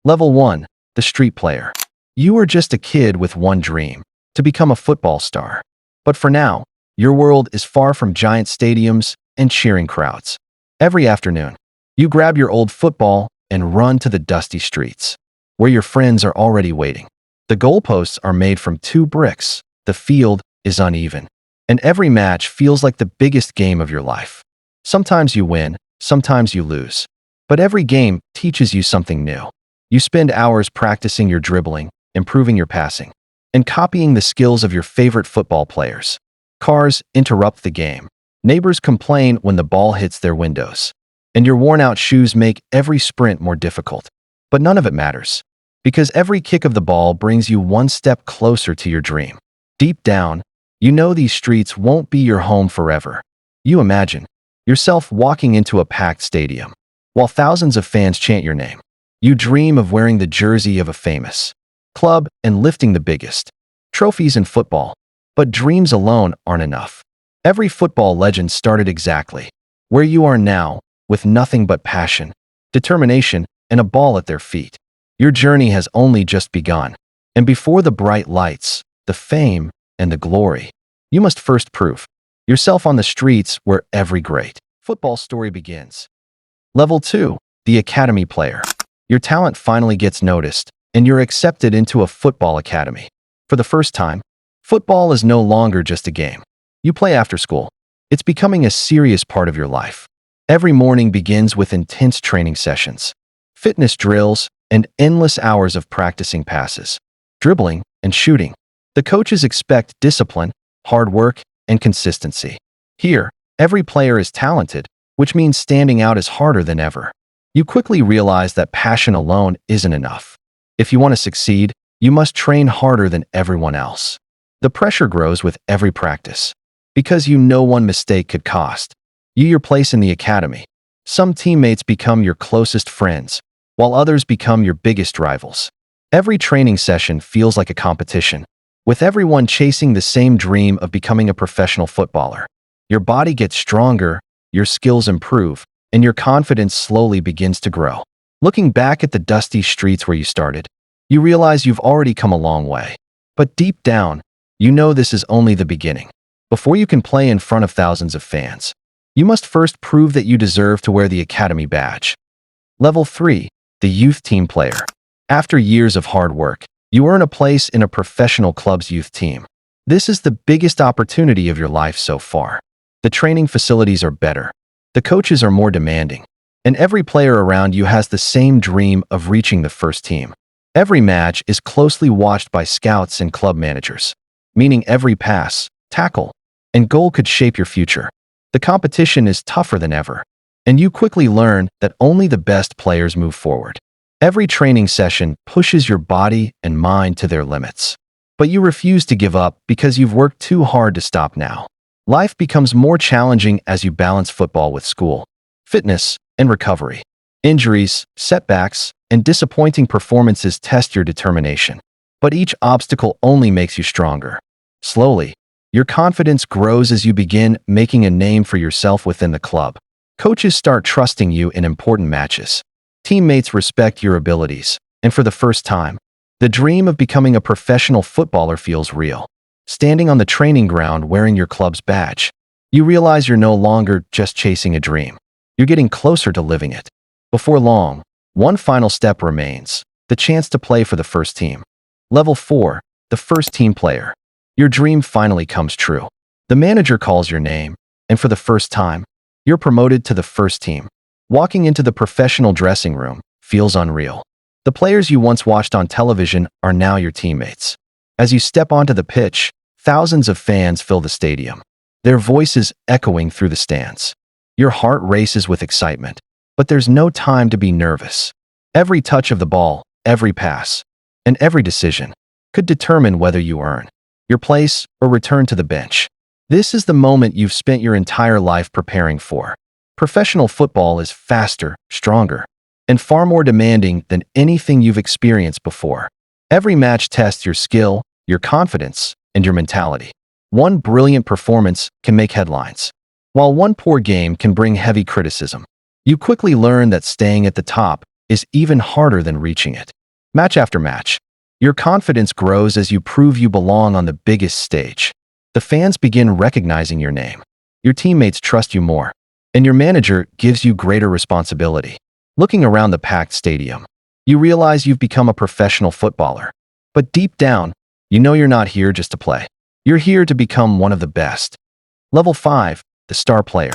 Level 1. The Street Player. You are just a kid with one dream, to become a football star. But for now, your world is far from giant stadiums and cheering crowds. Every afternoon, you grab your old football and run to the dusty streets, where your friends are already waiting. The goalposts are made from 2 bricks, the field is uneven, and every match feels like the biggest game of your life. Sometimes you win, sometimes you lose. But every game teaches you something new. You spend hours practicing your dribbling, improving your passing, and copying the skills of your favorite football players. Cars interrupt the game. Neighbors complain when the ball hits their windows. And your worn-out shoes make every sprint more difficult. But none of it matters, because every kick of the ball brings you one step closer to your dream. Deep down, you know these streets won't be your home forever. You imagine yourself walking into a packed stadium, while thousands of fans chant your name. You dream of wearing the jersey of a famous club and lifting the biggest trophies in football. But dreams alone aren't enough. Every football legend started exactly where you are now, with nothing but passion, determination, and a ball at their feet. Your journey has only just begun. And before the bright lights, the fame, and the glory, you must first prove yourself on the streets where every great football story begins. Level 2. The Academy Player. Your talent finally gets noticed, and you're accepted into a football academy. For the first time, football is no longer just a game you play after school. It's becoming a serious part of your life. Every morning begins with intense training sessions, fitness drills, and endless hours of practicing passes, dribbling, and shooting. The coaches expect discipline, hard work, and consistency. Here, every player is talented, which means standing out is harder than ever. You quickly realize that passion alone isn't enough. If you want to succeed, you must train harder than everyone else. The pressure grows with every practice, because you know one mistake could cost you your place in the academy. Some teammates become your closest friends, while others become your biggest rivals. Every training session feels like a competition, with everyone chasing the same dream of becoming a professional footballer. Your body gets stronger, your skills improve, and your confidence slowly begins to grow. Looking back at the dusty streets where you started, you realize you've already come a long way. But deep down, you know this is only the beginning. Before you can play in front of thousands of fans, you must first prove that you deserve to wear the academy badge. Level 3. The Youth Team Player. After years of hard work, you earn a place in a professional club's youth team. This is the biggest opportunity of your life so far. The training facilities are better, the coaches are more demanding, and every player around you has the same dream of reaching the first team. Every match is closely watched by scouts and club managers, meaning every pass, tackle, and goal could shape your future. The competition is tougher than ever, and you quickly learn that only the best players move forward. Every training session pushes your body and mind to their limits. But you refuse to give up because you've worked too hard to stop now. Life becomes more challenging as you balance football with school, fitness, and recovery. Injuries, setbacks, and disappointing performances test your determination. But each obstacle only makes you stronger. Slowly, your confidence grows as you begin making a name for yourself within the club. Coaches start trusting you in important matches. Teammates respect your abilities, and for the first time, the dream of becoming a professional footballer feels real. Standing on the training ground wearing your club's badge, you realize you're no longer just chasing a dream. You're getting closer to living it. Before long, one final step remains, the chance to play for the first team. Level 4. The First Team Player. Your dream finally comes true. The manager calls your name, and for the first time, you're promoted to the first team. Walking into the professional dressing room feels unreal. The players you once watched on television are now your teammates. As you step onto the pitch, thousands of fans fill the stadium, their voices echoing through the stands. Your heart races with excitement, but there's no time to be nervous. Every touch of the ball, every pass, and every decision could determine whether you earn your place or return to the bench. This is the moment you've spent your entire life preparing for. Professional football is faster, stronger, and far more demanding than anything you've experienced before. Every match tests your skill, your confidence, and your mentality. One brilliant performance can make headlines, while one poor game can bring heavy criticism. You quickly learn that staying at the top is even harder than reaching it. Match after match, your confidence grows as you prove you belong on the biggest stage. The fans begin recognizing your name. Your teammates trust you more, and your manager gives you greater responsibility. Looking around the packed stadium, you realize you've become a professional footballer. But deep down, you know you're not here just to play. You're here to become one of the best. Level 5, the star player.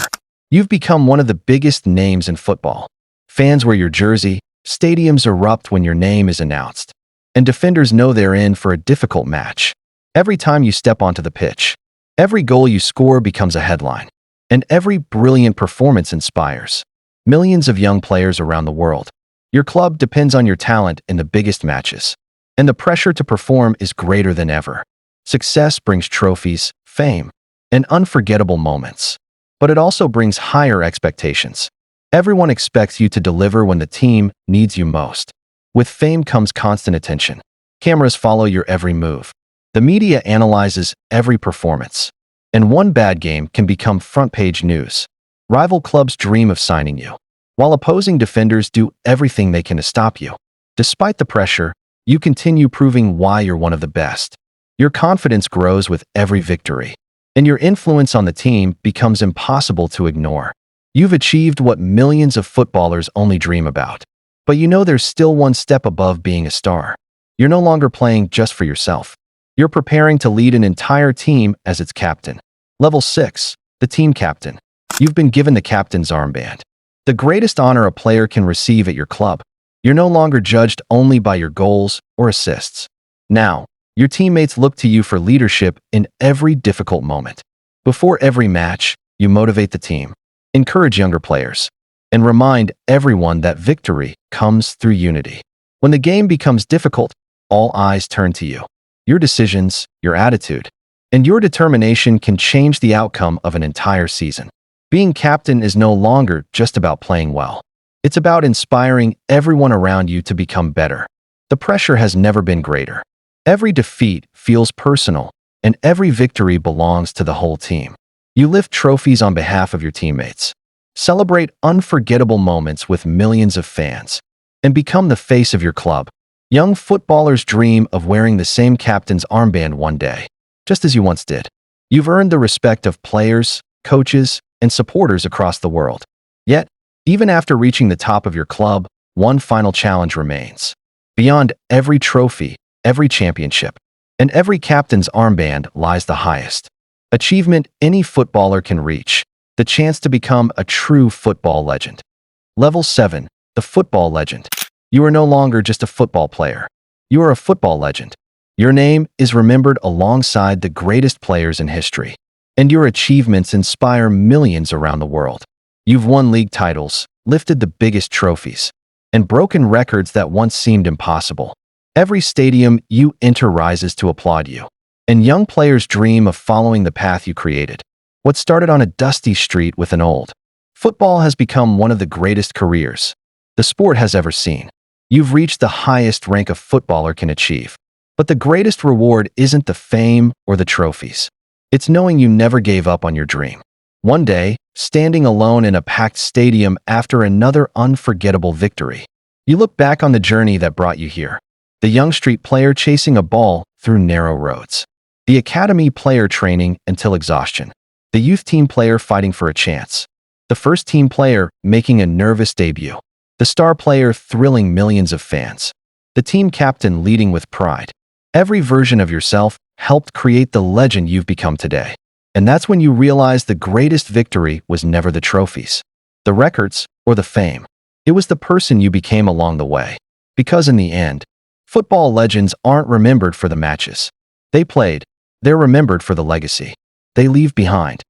You've become one of the biggest names in football. Fans wear your jersey, stadiums erupt when your name is announced, and defenders know they're in for a difficult match. Every time you step onto the pitch, every goal you score becomes a headline, and every brilliant performance inspires millions of young players around the world. Your club depends on your talent in the biggest matches, and the pressure to perform is greater than ever. Success brings trophies, fame, and unforgettable moments, but it also brings higher expectations. Everyone expects you to deliver when the team needs you most. With fame comes constant attention. Cameras follow your every move. The media analyzes every performance, and one bad game can become front-page news. Rival clubs dream of signing you, while opposing defenders do everything they can to stop you. Despite the pressure, you continue proving why you're one of the best. Your confidence grows with every victory, and your influence on the team becomes impossible to ignore. You've achieved what millions of footballers only dream about. But you know there's still one step above being a star. You're no longer playing just for yourself. You're preparing to lead an entire team as its captain. Level 6, the team captain. You've been given the captain's armband, the greatest honor a player can receive at your club. You're no longer judged only by your goals or assists. Now, your teammates look to you for leadership in every difficult moment. Before every match, you motivate the team, encourage younger players, and remind everyone that victory comes through unity. When the game becomes difficult, all eyes turn to you. Your decisions, your attitude, and your determination can change the outcome of an entire season. Being captain is no longer just about playing well. It's about inspiring everyone around you to become better. The pressure has never been greater. Every defeat feels personal, and every victory belongs to the whole team. You lift trophies on behalf of your teammates, celebrate unforgettable moments with millions of fans, and become the face of your club. Young footballers dream of wearing the same captain's armband one day, just as you once did. You've earned the respect of players, coaches, and supporters across the world. Yet, even after reaching the top of your club, one final challenge remains. Beyond every trophy, every championship, and every captain's armband lies the highest achievement any footballer can reach: the chance to become a true football legend. Level 7, the football legend. You are no longer just a football player. You are a football legend. Your name is remembered alongside the greatest players in history, and your achievements inspire millions around the world. You've won league titles, lifted the biggest trophies, and broken records that once seemed impossible. Every stadium you enter rises to applaud you, and young players dream of following the path you created. What started on a dusty street with an old football has become one of the greatest careers the sport has ever seen. You've reached the highest rank a footballer can achieve. But the greatest reward isn't the fame or the trophies. It's knowing you never gave up on your dream. One day, standing alone in a packed stadium after another unforgettable victory, you look back on the journey that brought you here. The young street player chasing a ball through narrow roads. The academy player training until exhaustion. The youth team player fighting for a chance. The first team player making a nervous debut. The star player thrilling millions of fans. The team captain leading with pride. Every version of yourself helped create the legend you've become today. And that's when you realize the greatest victory was never the trophies, the records, or the fame. It was the person you became along the way. Because in the end, football legends aren't remembered for the matches they played. They're remembered for the legacy they leave behind.